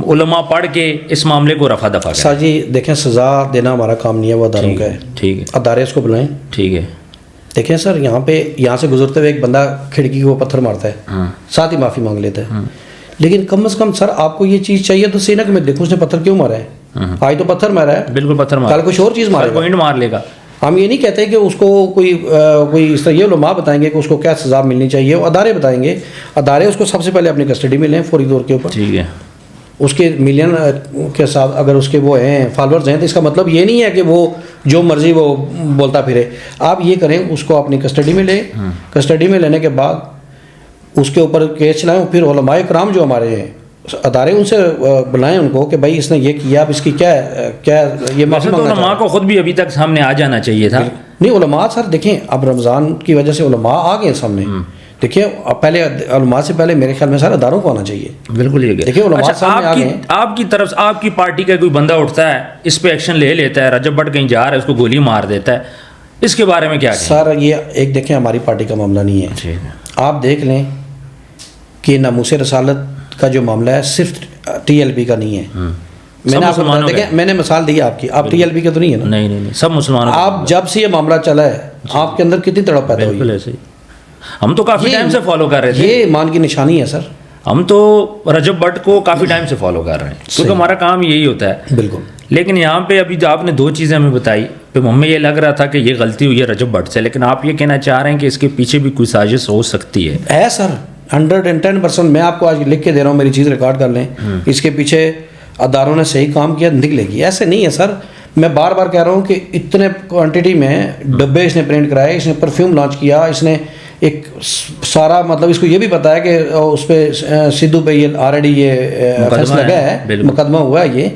Speaker 2: علماء پڑھ کے اس معاملے کو رفع دفع کریں؟
Speaker 1: سر جی دیکھیں, سزا دینا ہمارا کام نہیں ہے, وہ اداروں کا ہے. ٹھیک ہے, ادارے اس کو بلائیں. ٹھیک ہے. دیکھیں سر یہاں سے گزرتے ہوئے ایک بندہ کھڑکی کو پتھر مارتا ہے, ساتھ ہی معافی مانگ لیتا ہے, لیکن کم از کم سر آپ کو یہ چیز چاہیے تو سینک میں دیکھو اس نے پتھر کیوں مارا ہے. آج تو پتھر مارا ہے, بالکل پتھر مارا, کل کچھ اور چیز مار لے گا. ہم یہ نہیں کہتے کہ اس کو کوئی اس طرح, یہ علماء بتائیں گے کہ اس کو کیا سزا ملنی چاہیے, وہ ادارے بتائیں گے. ادارے اس کو سب سے پہلے اپنی کسٹڈی میں لیں فوری طور کے اوپر. ٹھیک ہے. اس کے ملین کے ساتھ اگر اس کے وہ ہیں فالوورز ہیں تو اس کا مطلب یہ نہیں ہے کہ وہ جو مرضی وہ بولتا پھرے. آپ یہ کریں, اس کو اپنی کسٹڈی میں لیں, کسٹڈی میں لینے کے بعد اس کے اوپر کیس چلائیں. پھر علماء کرام جو ہمارے ہیں ادارے, ان سے بلائیں ان کو کہ بھائی اس نے یہ کیا, اب اس کی کیا یہ معافی مانگنا.
Speaker 2: علماء کو خود بھی ابھی تک سامنے آ جانا چاہیے تھا.
Speaker 1: نہیں علماء سر دیکھیں اب رمضان کی وجہ سے علماء آ گئے سامنے, دیکھیے پہلے علماء سے پہلے میرے خیال میں سارے اداروں کو آنا چاہیے.
Speaker 2: بالکل یہ
Speaker 1: دیکھیے علماء
Speaker 2: اچھا
Speaker 1: سامنے آ گئے ہیں.
Speaker 2: آپ کی طرف سے آپ کی پارٹی کا کوئی بندہ اٹھتا ہے اس پہ ایکشن لے لیتا ہے, رجب بٹ کہیں جا رہا ہے اس کو گولی مار دیتا ہے, اس کے بارے میں کیا کہیں؟
Speaker 1: سر یہ ایک دیکھیں ہماری پارٹی کا معاملہ نہیں ہے. آپ دیکھ لیں کہ ناموس رسالت کا جو معاملہ ہے صرف ٹی ایل پی کا نہیں ہے. میں نے آپ کو دیکھیں میں نے مثال دی آپ کی, آپ ٹی ایل پی کے تو نہیں ہے نا.
Speaker 2: نہیں سب مسلمانوں.
Speaker 1: آپ جب سے یہ معاملہ چلا ہے آپ کے اندر کتنی تڑپ پیدا ہوئی.
Speaker 2: بالکل ایسے ہی ہم تو کافی ٹائم سے فالو کر رہے تھے.
Speaker 1: یہ ایمان کی نشانی ہے سر.
Speaker 2: ہم تو رجب بٹ کو کافی ٹائم سے فالو کر رہے ہیں کیونکہ ہمارا کام یہی ہوتا ہے.
Speaker 1: بالکل.
Speaker 2: لیکن یہاں پہ ابھی جو آپ نے 2 چیزیں ہمیں بتائی پہ ہمیں یہ لگ رہا تھا کہ یہ غلطی ہوئی ہے رجب بٹ سے, لیکن آپ یہ کہنا چاہ رہے ہیں کہ اس کے پیچھے بھی کوئی سازش ہو سکتی ہے.
Speaker 1: ہے سر 110%. میں آپ کو آج لکھ کے دے رہا ہوں, میری چیز ریکارڈ کر لیں. اس کے پیچھے اداروں نے صحیح کام کیا نکلے گی. ایسے نہیں ہے سر, میں بار بار کہہ رہا ہوں کہ اتنے کوانٹٹی میں ڈبے اس نے پرنٹ کرائے, اس نے پرفیوم لانچ کیا, اس نے ایک سارا مطلب اس کو یہ بھی پتا ہے کہ اس پہ سدھو پہ یہ آلریڈی یہ فیصلہ لگا ہے, مقدمہ ہوا ہے یہ.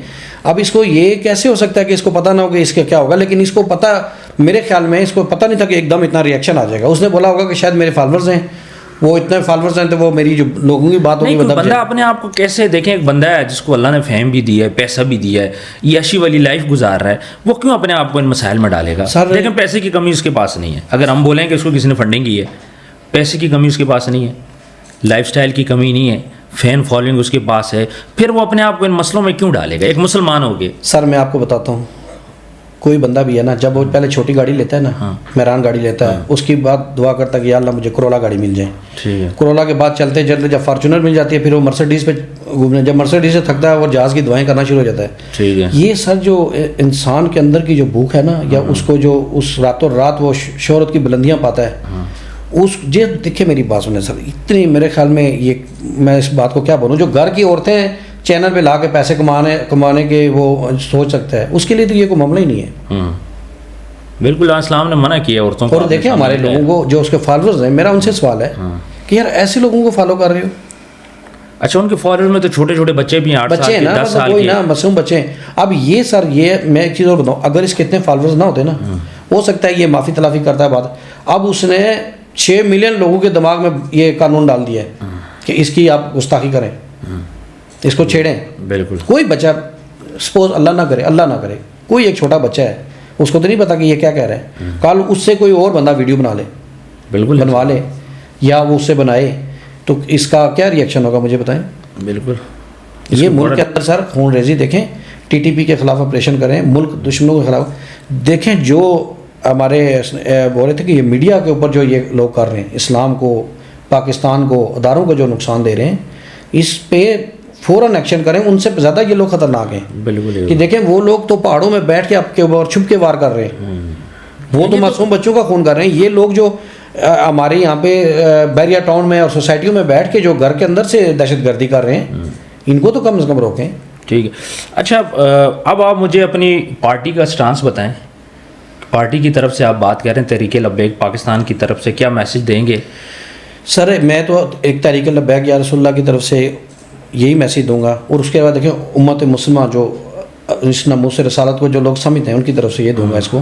Speaker 1: اب اس کو یہ کیسے ہو سکتا ہے کہ اس کو پتہ نہ ہو کہ اس کا کیا ہوگا, لیکن اس کو پتہ, میرے خیال میں اس کو پتہ نہیں تھا کہ ایک دم اتنا ریئیکشن آ جائے گا. اس نے بولا ہوگا کہ شاید میرے فالوورز ہیں, وہ اتنے فالوورز ہیں تو وہ میری جو لوگوں کی بات ہوگی.
Speaker 2: بندہ اپنے آپ کو کیسے دیکھیں, ایک بندہ ہے جس کو اللہ نے فہم بھی دیا ہے, پیسہ بھی دیا ہے, عیاشی والی لائف گزار رہا ہے, وہ کیوں اپنے آپ کو ان مسائل میں ڈالے گا؟ لیکن پیسے کی کمی اس کے پاس نہیں ہے. اگر ہم بولیں کہ اس کو کسی نے فنڈنگ کی ہے, پیسے کی کمی اس کے پاس نہیں ہے, لائف سٹائل کی کمی نہیں ہے, فین فالوئنگ اس کے پاس ہے, پھر وہ اپنے آپ کو ان مسئلوں میں کیوں ڈالے گا ایک مسلمان ہو کے؟
Speaker 1: سر میں آپ کو بتاتا ہوں, کوئی بندہ بھی ہے نا, جب وہ پہلے چھوٹی گاڑی لیتا ہے نا, میران گاڑی لیتا ہے, اس کی بعد دعا کرتا ہے کہ یا اللہ مجھے کرولا گاڑی مل جائے. کرولا کے بعد چلتے چلتے جب فارچونر مل جاتی ہے, پھر وہ مرسڈیز پہ گھومنے, جب مرسڈیز سے تھکتا ہے وہ جہاز کی دعائیں کرنا شروع ہو جاتا ہے. یہ سر جو انسان کے اندر کی جو بھوک ہے نا, یا اس کو جو اس راتوں رات وہ شہرت کی بلندیاں پاتا ہے, اس جی دیکھیں میری بات سنیں سر, اتنی میرے خیال میں یہ, میں اس بات کو کیا بولوں, جو گھر کی عورتیں چینل پہ لا کے پیسے کمانے کے وہ سوچ سکتا ہے, اس کے لیے تو یہ کوئی معاملہ ہی نہیں ہے.
Speaker 2: بالکل اسلام نے منع کیا عورتوں کو.
Speaker 1: اور دیکھیں ہمارے لوگوں کو جو اس کے فالوورز ہیں, میرا ان سے سوال ہے کہ یار ایسے لوگوں کو فالو کر رہے ہو.
Speaker 2: اچھا ان کے فالوورز میں تو چھوٹے چھوٹے بچے بھی ہیں, 8 سال کے 10 سال کے,
Speaker 1: نا معصوم بچے ہیں. اب یہ سر یہ میں ایک چیز اور بتاؤں, اگر اس کے اتنے فالوورز نہ ہوتے نا, ہو سکتا ہے یہ معافی تلافی کرتا ہے بات. اب اس نے 6 ملین لوگوں کے دماغ میں یہ قانون ڈال دیا ہے کہ اس کی آپ گستاخی کریں, اس کو چھیڑیں. بالکل. کوئی بچہ سپوز اللہ نہ کرے کوئی ایک چھوٹا بچہ ہے, اس کو تو نہیں پتا کہ یہ کیا کہہ رہا ہے. کل اس سے کوئی اور بندہ ویڈیو بنا لے, بالکل بنوا لے, یا وہ اس سے بنائے, تو اس کا کیا ری ایکشن ہوگا مجھے بتائیں. بالکل. یہ ملک کے اندر سر خون ریزی دیکھیں, ٹی ٹی پی کے خلاف آپریشن کریں, ملک دشمنوں کے خلاف دیکھیں. جو ہمارے بول رہے تھے کہ یہ میڈیا کے اوپر جو یہ لوگ کر رہے ہیں, اسلام کو, پاکستان کو, اداروں کو جو نقصان دے رہے ہیں, اس پہ فوراً ایکشن کریں. ان سے زیادہ یہ لوگ خطرناک ہیں. بالکل. کہ دیکھیں وہ لوگ تو پہاڑوں میں بیٹھ کے آپ کے اوپر چھپ کے وار کر رہے ہیں, وہ تو معصوم بچوں کا خون کر رہے ہیں. یہ لوگ جو ہمارے یہاں پہ بیریا ٹاؤن میں اور سوسائٹیوں میں بیٹھ کے جو گھر کے اندر سے دہشت گردی کر رہے ہیں, ان کو تو کم از کم روکیں.
Speaker 2: ٹھیک ہے. اچھا اب آپ مجھے اپنی پارٹی کا سٹانس بتائیں. پارٹی کی طرف سے آپ بات کر رہے ہیں, تحریک لبیک پاکستان کی طرف سے کیا میسج دیں گے؟
Speaker 1: سر میں تو ایک تحریک لبیک یا رسول اللہ کی طرف سے یہی میسج دوں گا, اور اس کے بعد دیکھیں امت مسلمہ جو اس ناموس رسالت کو جو لوگ سمجھتے ہیں ان کی طرف سے یہ دوں گا, اس کو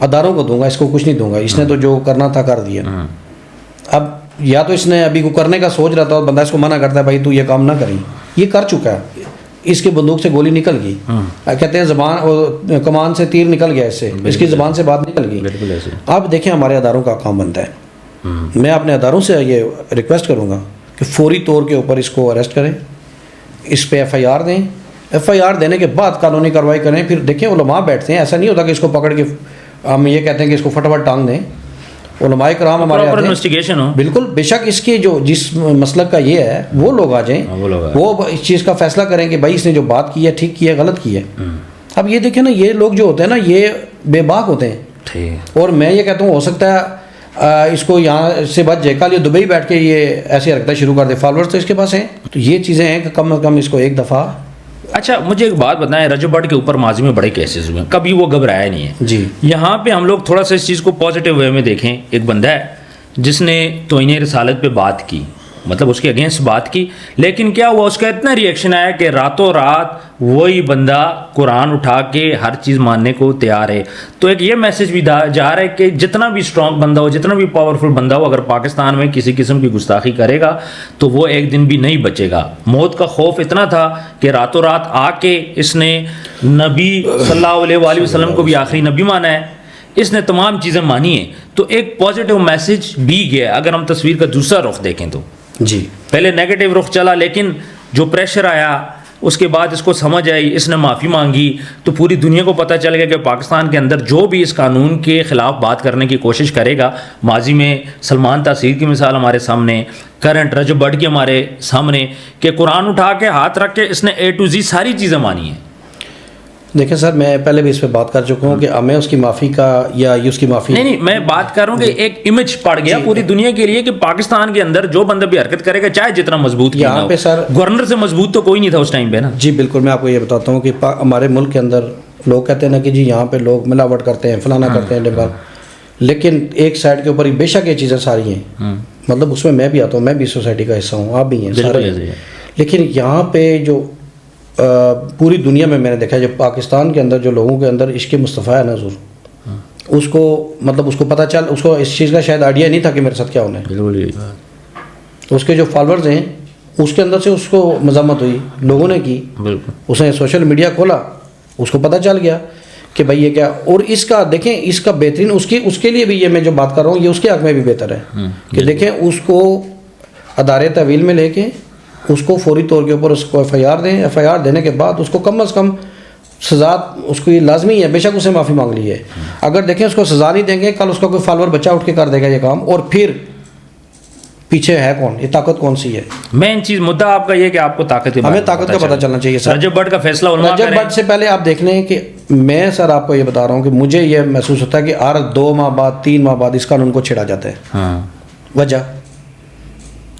Speaker 1: اداروں کو دوں گا, اس کو کچھ نہیں دوں گا. اس نے تو جو کرنا تھا کر دیا. اب یا تو اس نے ابھی کو کرنے کا سوچ رہا تھا اور بندہ اس کو منع کرتا ہے بھائی تو یہ کام نہ کریں, یہ کر چکا ہے, اس کی بندوق سے گولی نکل گئی. کہتے ہیں زبان کمان سے تیر نکل گیا, اس سے اس کی زبان سے بات نکل گئی. اب دیکھیں ہمارے اداروں کا کام بنتا ہے. میں اپنے اداروں سے یہ ریکویسٹ کروں گا کہ فوری طور کے اوپر اس کو اریسٹ کریں, اس پہ ایف آئی آر دیں. ایف آئی آر دینے کے بعد قانونی کارروائی کریں. پھر دیکھیں علماء بیٹھتے ہیں, ایسا نہیں ہوتا کہ اس کو پکڑ کے ہم یہ کہتے ہیں کہ اس کو فٹافٹ ٹانگ دیں. علماء کرام ہمارے
Speaker 2: انویسٹیگیشن ہو.
Speaker 1: بالکل بے شک اس کی جو جس مسلک کا یہ ہے وہ لوگ آ جائیں, وہ اس چیز کا فیصلہ کریں کہ بھائی اس نے جو بات کی ہے ٹھیک کی ہے غلط کی ہے. اب یہ دیکھیں نا, یہ لوگ جو ہوتے ہیں نا یہ بے باک ہوتے ہیں. اور میں یہ کہتا ہوں ہو سکتا ہے اس کو یہاں سے بچ جائے, کل یہ دبئی بیٹھ کے یہ ایسی حرکتیں شروع کر دے. فالوورز تو اس کے پاس ہیں, تو یہ چیزیں ہیں کہ کم از کم اس کو ایک دفعہ.
Speaker 2: اچھا مجھے ایک بات بتائیں, رجب بٹ کے اوپر ماضی میں بڑے کیسز ہوئے ہیں, کبھی وہ گھبرایا نہیں ہے.
Speaker 1: جی
Speaker 2: یہاں پہ ہم لوگ تھوڑا سا اس چیز کو پازیٹیو وے میں دیکھیں. ایک بندہ ہے جس نے توہین رسالت پہ بات کی, مطلب اس کے اگینسٹ بات کی، لیکن کیا ہوا، اس کا اتنا ریئیکشن آیا کہ راتوں رات وہی بندہ قرآن اٹھا کے ہر چیز ماننے کو تیار ہے. تو ایک یہ میسج بھی جا رہا ہے کہ جتنا بھی اسٹرانگ بندہ ہو، جتنا بھی پاورفل بندہ ہو، اگر پاکستان میں کسی قسم کی گستاخی کرے گا تو وہ ایک دن بھی نہیں بچے گا. موت کا خوف اتنا تھا کہ راتوں رات آ کے اس نے نبی صلی اللہ علیہ وآلہ وسلم کو بھی آخری نبی مانا ہے، اس نے تمام چیزیں مانی ہیں. تو ایک پازیٹیو میسج بھی گیا. اگر ہم تصویر کا دوسرا رخ دیکھیں تو
Speaker 1: جی
Speaker 2: پہلے نیگیٹو رخ چلا، لیکن جو پریشر آیا اس کے بعد اس کو سمجھ آئی، اس نے معافی مانگی، تو پوری دنیا کو پتہ چل گیا کہ پاکستان کے اندر جو بھی اس قانون کے خلاف بات کرنے کی کوشش کرے گا، ماضی میں سلمان تاثیر کی مثال ہمارے سامنے، کرنٹ رجب بٹ کی ہمارے سامنے، کہ قرآن اٹھا کے ہاتھ رکھ کے اس نے A to Z ساری چیزیں مانی ہیں.
Speaker 1: دیکھیں سر، میں پہلے بھی اس پہ بات کر چکا ہوں کہ ہمیں اس کی معافی کا یا اس کی معافی
Speaker 2: نہیں، میں بات کر رہا ہوں کہ ایک امیج پڑ گیا پوری دنیا کے لیے کہ پاکستان کے اندر جو بندہ بھی حرکت کرے گا، چاہے جتنا مضبوط کیا
Speaker 1: یہاں پہ سر
Speaker 2: گورنر سے مضبوط تو کوئی نہیں تھا اس ٹائم پہ نا.
Speaker 1: جی بالکل، میں آپ کو یہ بتاتا ہوں کہ ہمارے ملک کے اندر لوگ کہتے ہیں نا کہ جی یہاں پہ لوگ ملاوٹ کرتے ہیں، فلانا کرتے ہیں ڈبا، لیکن ایک سائڈ کے اوپر ہی بے شک یہ چیزیں ساری ہیں، مطلب اس میں میں بھی آتا ہوں، میں بھی سوسائٹی کا حصہ ہوں، آپ بھی ہیں سارے. لیکن یہاں پہ جو پوری دنیا میں نے دیکھا ہے، جو پاکستان کے اندر جو لوگوں کے اندر عشق مصطفیٰ ہے نا حضور، اس کو مطلب اس کو پتہ چل، اس کو اس چیز کا شاید آئیڈیا نہیں تھا کہ میرے ساتھ کیا ہونا ہے. تو اس کے جو فالوورز ہیں اس کے اندر سے اس کو مذمت ہوئی، لوگوں نے کی، اس نے سوشل میڈیا کھولا، اس کو پتہ چل گیا کہ بھائی یہ کیا. اور اس کا دیکھیں، اس کا بہترین اس کے لیے بھی یہ میں جو بات کر رہا ہوں یہ اس کے حق میں بھی بہتر ہے کہ دیکھیں اس کو ادارے تحویل میں لے کے اس کو فوری طور کے اوپر اس کو FIR دیں. FIR دینے کے بعد اس کو کم از کم سزا، اس کو یہ لازمی ہے، بے شک اسے معافی مانگ لی ہے. اگر دیکھیں اس کو سزا نہیں دیں گے، کل اس کا کوئی فالوور بچہ اٹھ کے کر دے گا یہ کام، اور پھر پیچھے ہے کون، یہ طاقت کون سی ہے.
Speaker 2: مین چیز مدعا آپ کا یہ کہ آپ کو طاقت کی،
Speaker 1: ہمیں طاقت کا پتہ چلنا چاہیے سر.
Speaker 2: رجب بٹ کا فیصلہ علماء
Speaker 1: رجب بٹ سے پہلے آپ دیکھ لیں کہ میں سر آپ کو یہ بتا رہا ہوں کہ مجھے یہ محسوس ہوتا ہے کہ ہر 2 ماہ بعد 3 ماہ بعد اس قانون کو چھیڑا جاتا ہے.
Speaker 2: ہاں،
Speaker 1: وجہ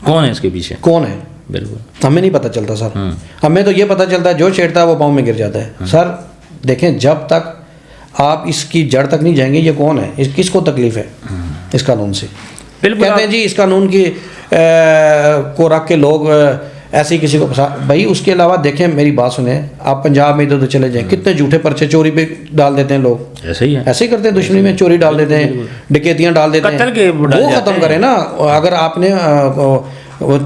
Speaker 2: کون ہے اس کے پیچھے؟
Speaker 1: کون ہے؟
Speaker 2: بالکل
Speaker 1: ہمیں نہیں پتہ چلتا سر. ہمیں تو یہ پتہ چلتا ہے جو چھیڑتا ہے وہ پاؤں میں گر جاتا ہے. سر دیکھیں، جب تک آپ اس کی جڑ تک نہیں جائیں گے، یہ کون ہے، کس کو تکلیف ہے اس قانون سے.
Speaker 2: بالکل
Speaker 1: کہتے ہیں جی اس قانون کی کو رکھ کے لوگ ایسے ہی کسی کو بھائی. اس کے علاوہ دیکھیں، میری بات سنیں، آپ پنجاب میں ادھر ادھر چلے جائیں، کتنے جھوٹے پرچے چوری پہ ڈال دیتے ہیں لوگ.
Speaker 2: ایسے ہی ہے،
Speaker 1: ایسے ہی کرتے ہیں، دشمنی میں چوری ڈال دیتے ہیں، ڈکیتیاں ڈال دیتے ہیں. وہ ختم کریں نا. اگر آپ نے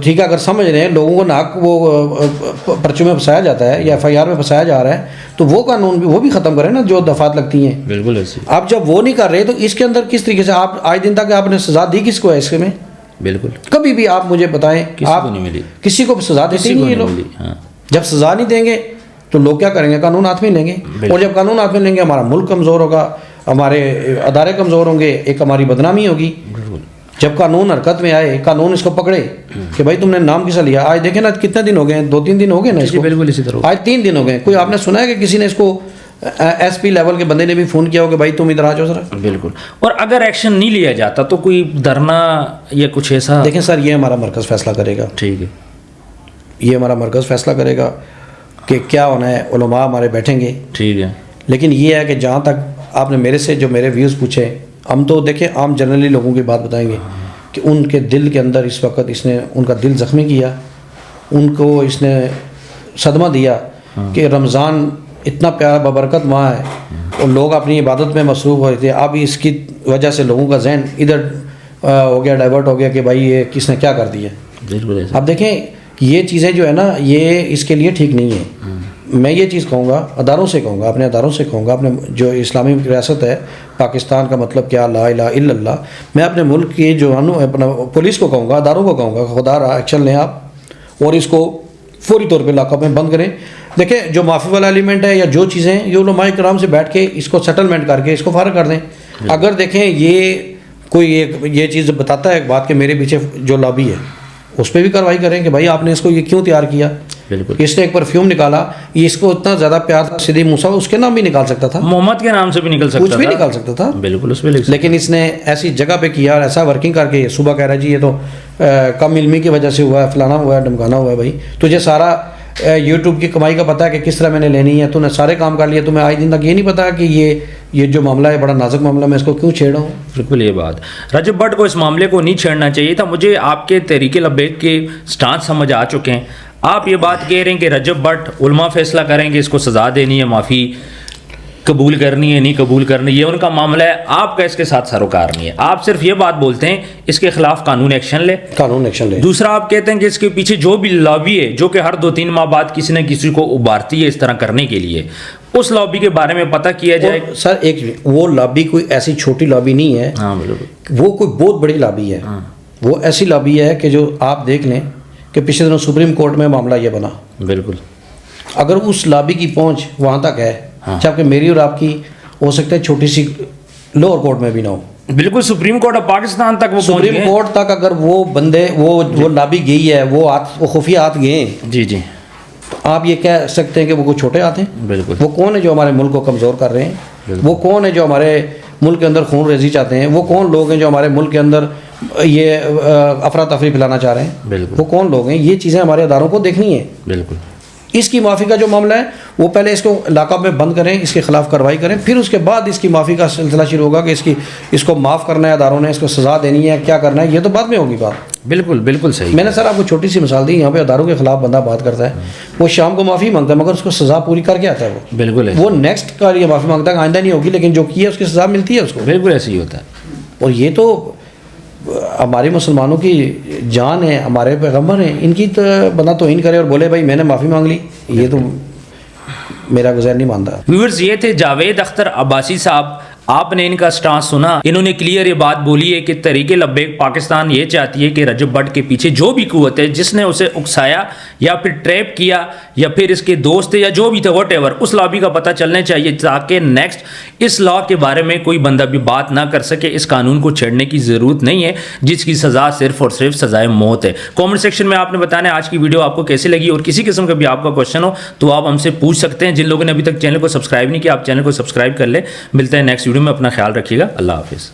Speaker 1: ٹھیک ہے، اگر سمجھ رہے ہیں لوگوں کو ناک وہ پرچوں میں پھنسایا جاتا ہے یا FIR میں پھنسایا جا رہا ہے، تو وہ قانون بھی وہ بھی ختم کریں نا جو دفعات لگتی ہیں.
Speaker 2: بالکل ایسے.
Speaker 1: آپ جب وہ نہیں کر رہے تو اس کے اندر کس طریقے سے آپ آج دن تک آپ نے سزا دی کس کو ہے اس میں؟
Speaker 2: بالکل
Speaker 1: کبھی بھی آپ مجھے بتائیں، آپ
Speaker 2: نہیں ملی،
Speaker 1: کسی کو سزا دیتے نہیں لوگ. جب سزا نہیں دیں گے تو لوگ کیا کریں گے؟ قانون ہاتھ میں لیں گے. اور جب قانون ہاتھ میں لیں گے ہمارا ملک کمزور ہوگا، ہمارے ادارے کمزور ہوں گے، ایک ہماری بدنامی ہوگی. جب قانون حرکت میں آئے، قانون اس کو پکڑے کہ بھائی تم نے نام کسا لیا. آج دیکھیں نا کتنے دن ہو گئے، 2-3 دن ہو گئے نا اس کو.
Speaker 2: بالکل اسی طرح
Speaker 1: آج 3 دن ہو گئے. کوئی آپ نے سنا ہے کہ کسی نے اس کو SP لیول کے بندے نے بھی فون کیا ہو کہ بھائی تم ادھر آ جاؤ ذرا؟
Speaker 2: بالکل. اور اگر ایکشن نہیں لیا جاتا تو کوئی دھرنا یا کچھ ایسا؟
Speaker 1: دیکھیں سر، یہ ہمارا مرکز فیصلہ کرے گا.
Speaker 2: ٹھیک ہے،
Speaker 1: یہ ہمارا مرکز فیصلہ کرے گا کہ کیا ہونا ہے. علماء ہمارے بیٹھیں گے.
Speaker 2: ٹھیک ہے.
Speaker 1: لیکن یہ ہے کہ جہاں تک آپ نے میرے سے جو میرے ویوز پوچھے، ہم تو دیکھیں عام جنرلی لوگوں کی بات بتائیں گے کہ ان کے دل کے اندر اس وقت اس نے ان کا دل زخمی کیا، ان کو اس نے صدمہ دیا کہ رمضان اتنا پیارا بابرکت ماہ ہے اور لوگ اپنی عبادت میں مصروف ہوئے تھے. اب اس کی وجہ سے لوگوں کا ذہن ادھر ہو گیا، ڈائیورٹ ہو گیا کہ بھائی یہ کس نے کیا کر دیا. اب دیکھیں یہ چیزیں جو ہے نا یہ اس کے لیے ٹھیک نہیں ہے. میں یہ چیز کہوں گا، اداروں سے کہوں گا، اپنے اداروں سے کہوں گا، اپنے جو اسلامی ریاست ہے پاکستان کا مطلب کیا لا الہ الا اللہ، میں اپنے ملک کی جو اپنا پولیس کو کہوں گا، اداروں کو کہوں گا، خدا رہا ایکشن لیں آپ اور اس کو فوری طور پہ لاک اپ میں بند کریں. دیکھیں جو معافی والا ایلیمنٹ ہے یا جو چیزیں یہ علماء کرام سے بیٹھ کے اس کو سیٹلمنٹ کر کے اس کو فارغ کر دیں. اگر دیکھیں یہ کوئی یہ چیز بتاتا ہے ایک بات کہ میرے پیچھے جو لابی ہے اس پہ بھی کارروائی کریں کہ بھائی آپ نے اس کو یہ کیوں تیار کیا. اس نے ایک پرفیوم نکالا، یہ اس کو اتنا زیادہ پیار تھا، سیدھی موسیٰ اس کے نام بھی نکال سکتا تھا،
Speaker 2: محمد کے نام سے بھی نکل سکتا تھا،
Speaker 1: کچھ بھی نکال سکتا تھا.
Speaker 2: بالکل اس پہ
Speaker 1: لیکن اس نے ایسی جگہ پہ کیا اور ایسا ورکنگ کر کے صبح کہہ رہا ہے جی یہ تو کم علمی کی وجہ سے ہوا ہے، فلانا ہوا ہے، ڈمکانا ہوا ہے. بھائی تجھے سارا یوٹیوب کی کمائی کا پتہ ہے کہ کس طرح میں نے لینی ہے، تو نے سارے کام کر لیے، تمہیں آج دن تک یہ نہیں پتا کہ یہ یہ جو معاملہ ہے بڑا نازک معاملہ، میں اس کو کیوں چھیڑ رہا ہوں؟
Speaker 2: بالکل یہ بات رجب بٹ کو اس معاملے کو نہیں چھیڑنا چاہیے تھا. مجھے آپ کے تحریک لبیک کے سٹانس سمجھ آ چکے ہیں. آپ یہ بات کہہ رہے ہیں کہ رجب بٹ علماء فیصلہ کریں کہ اس کو سزا دینی ہے، معافی قبول کرنی ہے نہیں قبول کرنی، یہ ان کا معاملہ ہے، آپ کا اس کے ساتھ سروکار نہیں ہے. آپ صرف یہ بات بولتے ہیں اس کے خلاف قانون ایکشن لے،
Speaker 1: قانون ایکشن لے.
Speaker 2: دوسرا آپ کہتے ہیں کہ اس کے پیچھے جو بھی لابی ہے جو کہ ہر 2-3 ماہ بعد کسی نہ کسی کو ابھارتی ہے اس طرح کرنے کے لیے، اس لابی کے بارے میں پتہ کیا جائے.
Speaker 1: سر ایک وہ لابی کوئی ایسی چھوٹی لابی نہیں ہے،
Speaker 2: ہاں بالکل،
Speaker 1: وہ کوئی بہت بڑی لابی ہے. وہ ایسی لابی ہے کہ جو آپ دیکھ لیں کہ پچھلے دنوں سپریم کورٹ میں معاملہ یہ بنا.
Speaker 2: بالکل،
Speaker 1: اگر اس لابی کی پہنچ وہاں تک ہے، جبکہ میری اور آپ کی ہو سکتا ہے چھوٹی سی لوور کورٹ میں بھی نہ ہو.
Speaker 2: بالکل سپریم کورٹ آف پاکستان تک وہ
Speaker 1: سپریم کورٹ تک اگر وہ بندے وہ لابی گئی ہے، وہ خفیہ ہاتھ گئے ہیں،
Speaker 2: جی جی،
Speaker 1: آپ یہ کہہ سکتے ہیں کہ وہ کوئی چھوٹے ہاتھ ہیں؟
Speaker 2: بالکل.
Speaker 1: وہ کون ہے جو ہمارے ملک کو کمزور کر رہے ہیں؟ وہ کون ہے جو ہمارے ملک کے اندر خون ریزی چاہتے ہیں؟ وہ کون لوگ ہیں جو ہمارے ملک کے اندر یہ افراتفری پھیلانا چاہ رہے ہیں؟
Speaker 2: بالکل.
Speaker 1: وہ کون لوگ ہیں؟ یہ چیزیں ہمارے اداروں کو دیکھنی ہیں.
Speaker 2: بالکل.
Speaker 1: اس کی معافی کا جو معاملہ ہے وہ پہلے اس کو لاک اپ میں بند کریں، اس کے خلاف کارروائی کریں، پھر اس کے بعد اس کی معافی کا سلسلہ شروع ہوگا کہ اس کو معاف کرنا ہے اداروں نے، اس کو سزا دینی ہے، کیا کرنا ہے، یہ تو بعد میں ہوگی بات.
Speaker 2: بالکل بالکل صحیح.
Speaker 1: میں نے سر آپ کو چھوٹی سی مثال دی. یہاں پہ اداروں کے خلاف بندہ بات کرتا ہے، وہ شام کو معافی مانگتا ہے مگر اس کو سزا پوری کر کے آتا ہے.
Speaker 2: بالکل
Speaker 1: وہ نیکسٹ کا یہ معافی مانگتا ہے کہ آئندہ نہیں ہوگی، لیکن جو کی ہے اس کی سزا ملتی ہے اس کو.
Speaker 2: بالکل ایسے ہی ہوتا ہے.
Speaker 1: اور یہ تو ہمارے مسلمانوں کی جان ہے، ہمارے پیغمبر ہیں، ان کی تو بندہ توہین کرے اور بولے بھائی میں نے معافی مانگ لی، یہ تو میرا گزیر نہیں مانتا.
Speaker 2: ویورز یہ تھے جاوید اختر عباسی صاحب. آپ نے ان کا سٹانس سنا. انہوں نے کلیئر یہ بات بولی ہے کہ تحریک لبیک پاکستان یہ چاہتی ہے کہ رجب بٹ کے پیچھے جو بھی قوت ہے جس نے اسے اکسایا یا پھر ٹریپ کیا یا پھر اس کے دوست تھے یا جو بھی تھے واٹ ایور، اس لابی کا پتہ چلنا چاہیے تاکہ نیکسٹ اس لا کے بارے میں کوئی بندہ بھی بات نہ کر سکے. اس قانون کو چھیڑنے کی ضرورت نہیں ہے جس کی سزا صرف اور صرف سزائے موت ہے. کامنٹ سیکشن میں آپ نے بتانا ہے آج کی ویڈیو آپ کو کیسی لگی، اور کسی قسم کا بھی آپ کا کوشچن ہو تو آپ ہم سے پوچھ سکتے ہیں. جن لوگوں نے ابھی تک چینل کو سبسکرائب نہیں کیا آپ چینل کو سبسکرائب کر لیں. ملتے ہیں نیکسٹ ویڈیو میں. اپنا خیال رکھیے گا. اللہ حافظ.